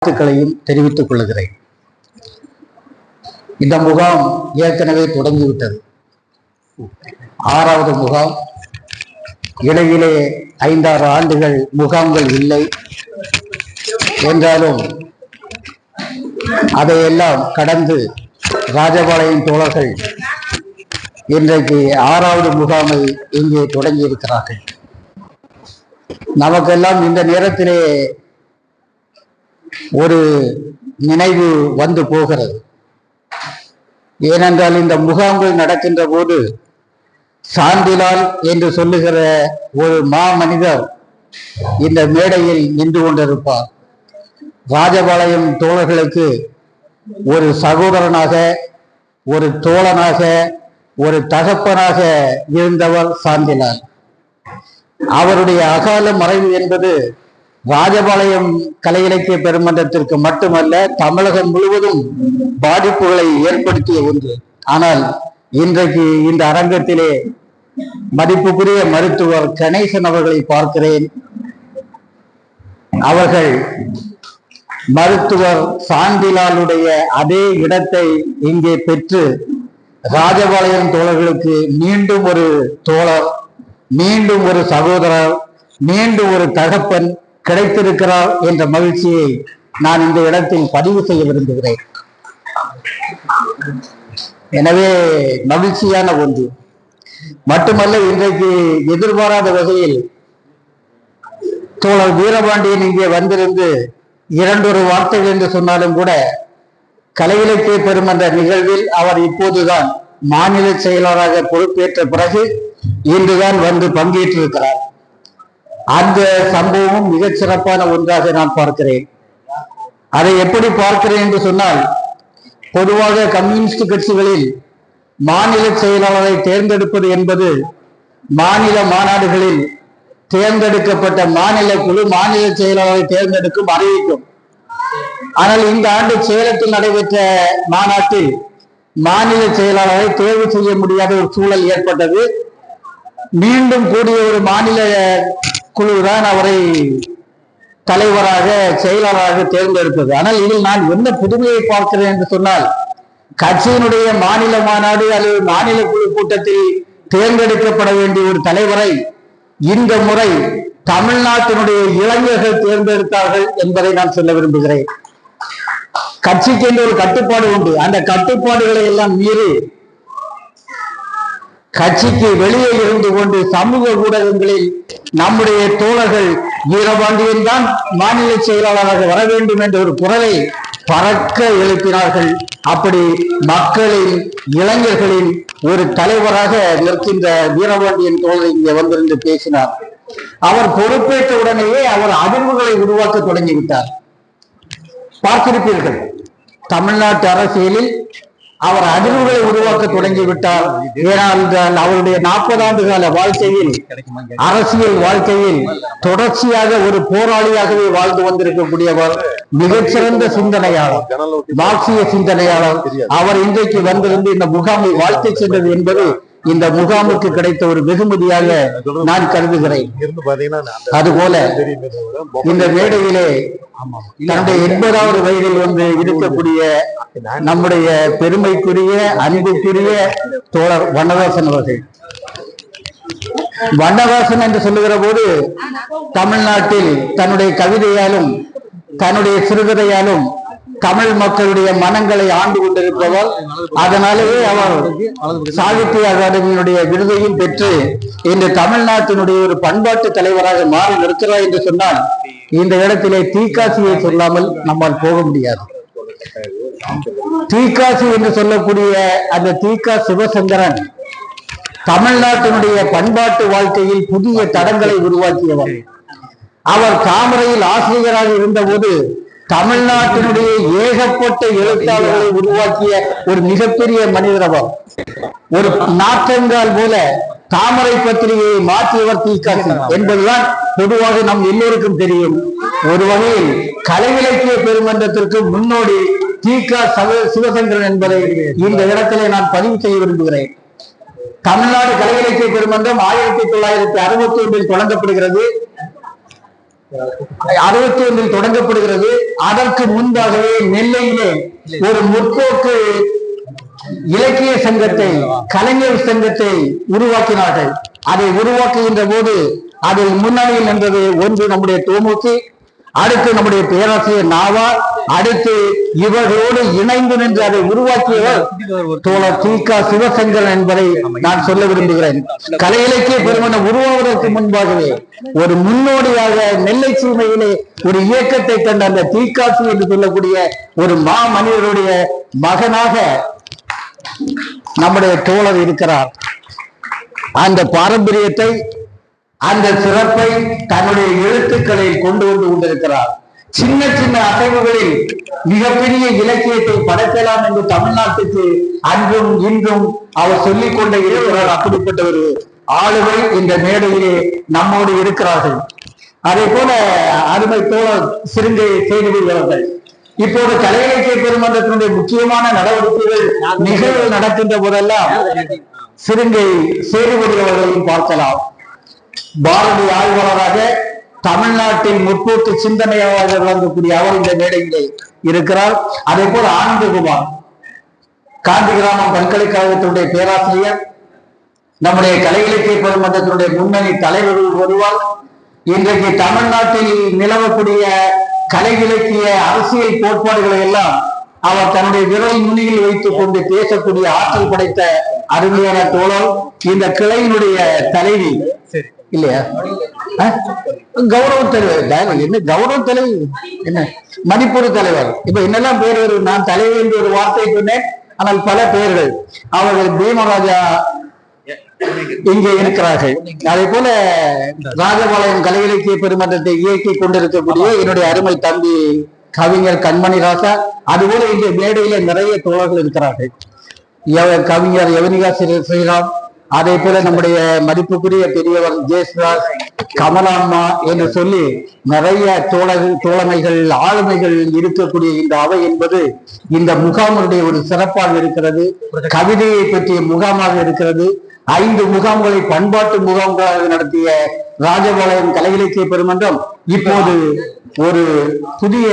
வாழ்த்துக்களையும் தெரிவித்துக் கொள்கிறேன். இந்த முகாம் ஏற்கனவே தொடங்கிவிட்டது. 6வது முகாம். இடையிலே 5-6 ஆண்டுகள் முகாம்கள் இல்லை என்றாலும் அதையெல்லாம் கடந்து ராஜபாளையம் தோழர்கள் இன்றைக்கு 6வது முகாமை இங்கே தொடங்கி இருக்கிறார்கள். நமக்கெல்லாம் இந்த நேரத்திலே ஒரு நினைவு வந்து போகிறது. ஏனென்றால் இந்த முகாம்கள் நடக்கின்ற போது சாந்திலால் என்று சொல்லுகிற ஒரு மாமனிதர் இந்த மேடையில் நின்று கொண்டிருப்பார். ராஜபாளையம் தோழர்களுக்கு ஒரு சகோதரனாக, ஒரு தோழனாக, ஒரு தகப்பனாக இருந்தவர் சாந்திலால். அவருடைய அகால மறைவு என்பது ராஜபாளையம் கலை இலக்கிய பெருமன்றத்திற்கு மட்டுமல்ல, தமிழகம் முழுவதும் பாதிப்புகளை ஏற்படுத்திய ஒன்று. ஆனால் இன்றைக்கு இந்த அரங்கத்திலே மதிப்புக்குரிய மருத்துவர் கணேசன் அவர்களை பார்க்கிறேன். அவர்கள் மருத்துவர் சாந்திலாலுடைய அதே இடத்தை இங்கே பெற்று ராஜபாளையம் தோழர்களுக்கு மீண்டும் ஒரு தோழர், மீண்டும் ஒரு சகோதரர், மீண்டும் ஒரு தகப்பன் கிடைத்திருக்கிறார் என்ற மகிழ்ச்சியை நான் இந்த இடத்தில் பதிவு செய்ய விரும்புகிறேன். எனவே மகிழ்ச்சியான ஒன்று மட்டுமல்ல, இன்றைக்கு எதிர்பாராத வகையில் தோழர் வீரபாண்டியன் இங்கே வந்திருந்து 2 வார்த்தைகள் என்று சொன்னாலும் கூட கலை இலக்கிய பெருமன்ற நிகழ்வில் அவர் இப்போதுதான் மாநில செயலாளராக பொறுப்பேற்ற பிறகு இன்றுதான் வந்து பங்கேற்றிருக்கிறார். அந்த சம்பவமும் மிகச் சிறப்பான ஒன்றாக நான் பார்க்கிறேன். அதை எப்படி பார்க்கிறேன் என்று சொன்னால், பொதுவாக கம்யூனிஸ்ட் கட்சிகளில் மாநில செயலாளரை தேர்ந்தெடுப்பது என்பது மாநில மாநாடுகளில் தேர்ந்தெடுக்கப்பட்ட மாநில குழு மாநில செயலாளரை தேர்ந்தெடுக்கும், அறிவிக்கும். ஆனால் இந்த ஆண்டு சேலத்தில் நடைபெற்ற மாநாட்டில் மாநில செயலாளரை தேர்வு செய்ய முடியாத ஒரு சூழல் ஏற்பட்டது. மீண்டும் கூடிய ஒரு மாநில குழுதான் அவரை தலைவராக செயலாளராக தேர்ந்தெடுப்பது. ஆனால் இதில் நான் என்ன புதுமையை பார்க்கிறேன் என்று சொன்னால், கட்சியினுடைய மாநில மாநாடு அல்லது மாநில குழு கூட்டத்தில் தேர்ந்தெடுக்கப்பட வேண்டிய ஒரு தலைவரை இந்த முறை தமிழ்நாட்டினுடைய இளைஞர்கள் தேர்ந்தெடுத்தார்கள் என்பதை நான் சொல்ல விரும்புகிறேன். கட்சிக்கு என்று ஒரு கட்டுப்பாடு உண்டு. அந்த கட்டுப்பாடுகளை எல்லாம் மீறி கட்சிக்கு வெளியே இருந்து கொண்டு சமூக ஊடகங்களில் நம்முடைய தோழர்கள் வீரபாண்டியன் தான் மாநில செயலாளராக வர வேண்டும் என்ற ஒரு குரலை பறக்க எழுப்பினார்கள். அப்படி மக்களின் இளைஞர்களின் ஒரு தலைவராக நிற்கின்ற வீரபாண்டியன் தோழர் இங்கே வந்திருந்து பேசினார். அவர் பொறுப்பேற்ற உடனேயே அவர் அதிர்வுகளை உருவாக்க தொடங்கிவிட்டார். பார்த்திருப்பீர்கள், தமிழ்நாட்டு அரசியலில் அவர் அதிர்வுகளை உருவாக்க தொடங்கிவிட்டார். ஏனென்றால் அவருடைய 40 ஆண்டு கால வாழ்க்கையில், அரசியல் வாழ்க்கையில் தொடர்ச்சியாக ஒரு போராளியாகவே வாழ்ந்து வந்திருக்கக்கூடியவர், மிகச்சிறந்த சிந்தனையாளர், மார்க்சிய சிந்தனையாளர். அவர் இன்றைக்கு வந்திருந்து இந்த முகாமை வாழ்த்து சென்றது என்பது இந்த முகாமுக்கு கிடைத்த ஒரு வெகுமதியாக நான் கருதுகிறேன். அதுபோல இந்த மேடையிலே தன்னுடைய 80வது வயதில் வந்து இருக்கக்கூடிய நம்முடைய பெருமைக்குரிய அன்புக்குரிய தோழர் வண்ணதாசன் அவர்கள். வண்ணதாசன் என்று சொல்லுகிற போது தமிழ்நாட்டில் தன்னுடைய கவிதையாலும் தன்னுடைய சிறுகதையாலும் தமிழ் மக்களுடைய மனங்களை ஆண்டு கொண்டிருப்பவர். அதனாலேயே அவர் சாகித்ய அகாடமியினுடைய விருதையும் பெற்று இன்று தமிழ்நாட்டினுடைய ஒரு பண்பாட்டு தலைவராக மாறி நிற்கிறார் என்று சொன்னால், இந்த இடத்திலே தீக்காசியை சொல்லாமல் நம்மால் போக முடியாது. தீக்காசி என்று சொல்லக்கூடிய அந்த தீகா சிவசங்கரன் தமிழ்நாட்டினுடைய பண்பாட்டு வாழ்க்கையில் புதிய தடங்களை உருவாக்கியவர். அவர் காமரையில் ஆசிரியராக இருந்தபோது தமிழ்நாட்டினுடைய ஏகப்பட்ட எழுத்தாளர்களை உருவாக்கிய ஒரு மிகப்பெரிய மனிதர் அவர். ஒரு நாற்றங்கால் போல தாமரை பத்திரிகையை மாற்றியவர் தீக்காசி என்பதுதான் பொதுவாக நம் எல்லோருக்கும் தெரியும். ஒரு வகையில் கலை இலக்கிய பெருமன்றத்திற்கு முன்னோடி தீகா சிவசங்கரன் என்பதை இந்த இடத்திலே நான் பதிவு செய்ய விரும்புகிறேன். தமிழ்நாடு கலை இலக்கிய பெருமன்றம் 1961 தொடங்கப்படுகிறது. 61 தொடங்கப்படுகிறது. அதற்கு முன்பாகவே நெல்லையிலே ஒரு முற்போக்கு இலக்கிய சங்கத்தை, கலைஞர் சங்கத்தை உருவாக்கினார்கள். அதை உருவாக்குகின்ற போது அதில் முன்னணியில் நின்றது ஒன்று நம்முடைய தோமுசி, அடுத்து நம்முடைய பேராசிரியர் நாவா, அடுத்து இவர்களோடு இணைந்து நின்று அதை உருவாக்கியவர் தோழர் தி.க. சிவசங்கரன் என்பதை நான் சொல்ல விரும்புகிறேன். கலை இலக்கிய பெருமனம் உருவாவதற்கு முன்பாகவே ஒரு முன்னோடியாக நெல்லை சீமையிலே ஒரு இயக்கத்தை கண்ட அந்த தி.க.சி என்று சொல்லக்கூடிய ஒரு மனிதருடைய மகனாக நம்முடைய தோழர் இருக்கிறார். அந்த பாரம்பரியத்தை, அந்த சிறப்பை தன்னுடைய எழுத்துக்களில் கொண்டு வந்து கொண்டிருக்கிறார். சின்ன சின்ன அசைவுகளில் மிகப்பெரிய இலக்கியத்தை படைக்கலாம் என்று தமிழ்நாட்டுக்கு அன்றும் இன்றும் அவர் சொல்லிக் கொண்டே இருக்கிறார். அப்படிப்பட்ட ஒரு ஆளுமை இந்த மேடையிலே நம்மோடு இருக்கிறார்கள். அதே போல அருமை தோழர் சிறுங்கை செய்திகள் இப்போது கலை இலக்கிய பெருமன்றத்தினுடைய முக்கியமான நடவடிக்கைகள் நிகழ்வு நடக்கின்ற போதெல்லாம் சிறுங்கை சேதுபதி அவர்களையும் பார்க்கலாம். பாரதி ஆய்வாளராக தமிழ்நாட்டில் முற்போக்கு சிந்தனையாக விளங்கக்கூடிய அவர் இந்த மேடையிலே இருக்கிறார். அதே போல ஆனந்தகுமார் காந்தி கிராமம் பல்கலைக்கழகத்தினுடைய பேராசிரியர், நம்முடைய கலை இலக்கிய பெருமன்றத்தினுடைய முன்னணி தலைவர்கள் ஒருவர். இன்றைக்கு தமிழ்நாட்டில் நிலவக்கூடிய கலை இலக்கிய அரசியல் கோட்பாடுகளை எல்லாம் அவர் தன்னுடைய விரல் நுனியில் வைத்துக் கொண்டு பேசக்கூடிய ஆற்றல் படைத்த அருமையான தோழர். இந்த கிளையினுடைய தலைவி இல்லையா, கௌரவ தலைவர், என்ன கௌரவ தலைவர், என்ன மணிப்பூர் தலைவர், இப்ப என்னெல்லாம் பேர் வரும். நான் தலைவர் என்று ஒரு வார்த்தை சொன்னேன், ஆனால் பல பெயர்கள். அவர்கள் பீமராஜா இங்கே இருக்கிறார்கள். அதே போல ராஜபாளையம் கலை இலக்கிய பெருமன்றத்தை இயக்கி கொண்டிருக்கக்கூடிய என்னுடைய அருமை தம்பி கவிஞர் கண்மணி ராசா. அதுபோல இந்த மேடையில நிறைய தோழர்கள் இருக்கிறார்கள். கவிஞர் யவனிகா ஸ்ரீராம், அதே போல நம்முடைய மதிப்புக்குரிய பெரியவர் ஜேஸ்ராஜ், கமலாம்மா என்று சொல்லி நிறைய தோழமைகள் ஆளுமைகள் இருக்கக்கூடிய இந்த அவை என்பது இந்த முகாமுடைய ஒரு சிறப்பாக இருக்கிறது. கவிதையை பற்றிய முகாமாக இருக்கிறது. 5 முகாம்களை பண்பாட்டு முகாம்களாக நடத்திய ராஜபாளையம் கலை இலக்கிய பெருமன்றம் இப்போது ஒரு புதிய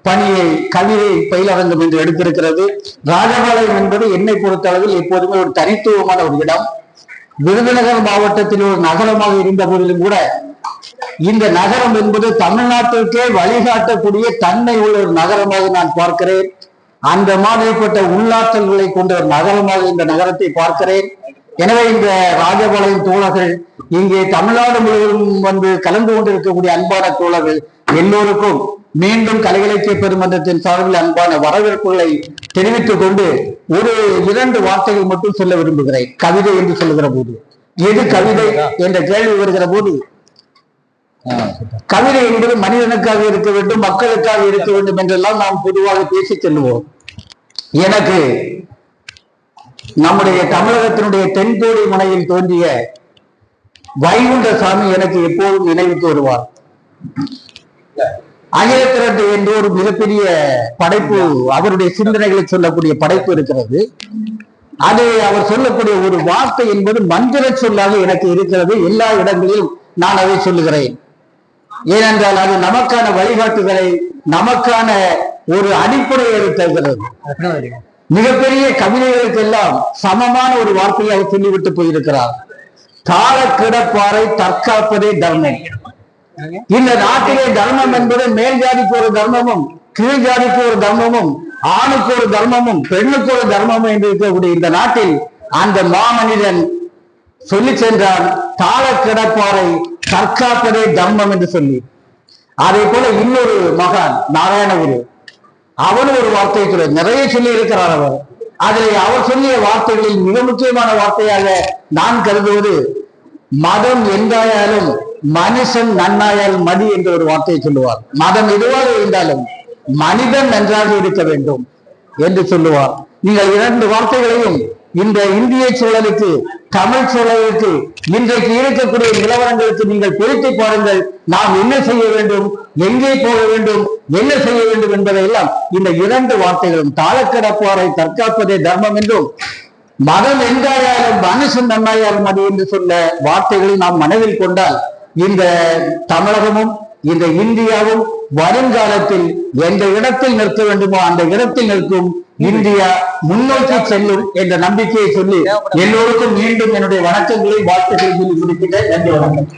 பணியை கவிதை பயிலரங்கம் என்று எடுத்திருக்கிறது. ராஜபாளையம் என்பது என்னை பொறுத்தளவில் எப்போதுமே ஒரு தனித்துவமான ஒரு இடம். விருதுநகர் மாவட்டத்தில் ஒரு நகரமாக இருந்த போதிலும் கூட இந்த நகரம் என்பது தமிழ்நாட்டிற்கே வழிகாட்டக்கூடிய தன்மை உள்ள ஒரு நகரமாக நான் பார்க்கிறேன். அந்த மாதிரிப்பட்ட உள்ளாற்றல்களை கொண்ட ஒரு நகரமாக இந்த நகரத்தை பார்க்கிறேன். எனவே இந்த ராஜபாளையம் தோழர்கள், இங்கே தமிழ்நாடு முழுவதும் வந்து கலந்து கொண்டிருக்கக்கூடிய அன்பான தோழர்கள் எல்லோருக்கும் மீண்டும் கலை இலக்கிய பெருமன்றத்தின் சார்பில் அன்பான வரவேற்புகளை தெரிவித்துக் கொண்டு ஒரு 2 வார்த்தைகள் மட்டும் சொல்ல விரும்புகிறேன். கவிதை என்று சொல்லுகிற போது எது கவிதை என்ற கேள்வி வருகிற போது, கவிதை என்பது மனிதனுக்காக இருக்க வேண்டும், மக்களுக்காக இருக்க வேண்டும் என்றெல்லாம் நாம் பொதுவாக பேசி செல்லுவோம். எனக்கு நம்முடைய தமிழகத்தினுடைய தென்கோடி முனையில் தோன்றிய வைகுண்ட சாமி எனக்கு எப்போதும் நினைவுக்கு வருவார். அகிலத்திரட்டு என்று ஒரு மிகப்பெரிய படைப்பு, அவருடைய சிந்தனைகளை சொல்லக்கூடிய படைப்பு இருக்கிறது. அது அவர் சொல்லக்கூடிய ஒரு வார்த்தை என்பது மந்திர சொல்லாக எனக்கு இருக்கிறது. எல்லா இடங்களிலும் நான் அதை சொல்லுகிறேன். ஏனென்றால் அது நமக்கான வழிகாட்டுதலை, நமக்கான ஒரு அடிப்படையை தருகிறது. மிகப்பெரிய கவிதைகளுக்கெல்லாம் சமமான ஒரு வார்த்தையை அவர் சொல்லிவிட்டு போயிருக்கிறார். தாழ கிடப்பாரை தற்காப்பதே தர்மம். இந்த நாட்டிலே தர்மம் என்பது மேல் ஜாதிக்கு ஒரு தர்மமும், கீழ் ஜாதிக்கு ஒரு தர்மமும், ஆணுக்கு ஒரு தர்மமும், பெண்ணுக்கு ஒரு தர்மமும் என்று இருக்கக்கூடிய இந்த நாட்டில் அந்த மாமனிதன் சொல்லி சென்றான், தாழ கிடப்பாரை தற்காப்பதே தர்மம் என்று சொல்லி. அதே போல இன்னொரு மகான் நாராயணகுரு, அவனும் ஒரு வார்த்தையை சொல்ல நிறைய சொல்லி இருக்கிறார். அவர் அதில் அவர் சொல்லிய வார்த்தைகளில் மிக முக்கியமான வார்த்தையாக நான் கருதுவது, மதம் எந்தாயாலும் மனுஷன் நன்னாயால் மதி என்ற ஒரு வார்த்தையை சொல்லுவார். மதம் எதுவாக இருந்தாலும் மனிதன் நன்றாக இருக்க வேண்டும் என்று சொல்லுவார். நீங்கள் 2 வார்த்தைகளையும் இந்த இந்திய சூழலுக்கு, தமிழ் சூழலுக்கு, இன்றைக்கு இருக்கக்கூடிய நிலவரங்களுக்கு நீங்கள் பொருத்தி பாருங்கள். நாம் என்ன செய்ய வேண்டும், எங்கே போக வேண்டும், என்ன செய்ய வேண்டும் என்பதையெல்லாம் இந்த 2 வார்த்தைகளும், தாழக்கிடப்பாரை தற்காப்பதே தர்மம் என்றும் மதம் எங்காயாலும் மனுஷன் நன்னாயாலும் அது என்று சொல்ல வார்த்தைகளை நாம் மனதில் கொண்டால் இந்த தமிழகமும் இந்த இந்தியாவும் வருங்காலத்தில் எந்த இடத்தில் நிற்க வேண்டுமோ அந்த இடத்தில் நிற்கும். இந்தியா முன்னோக்கி செல்லும் என்ற நம்பிக்கையை சொல்லி எல்லோருக்கும் மீண்டும் என்னுடைய வணக்கங்களை வாழ்த்துக்களை சொல்லி முடிக்கின்றேன். நன்றி, வணக்கம்.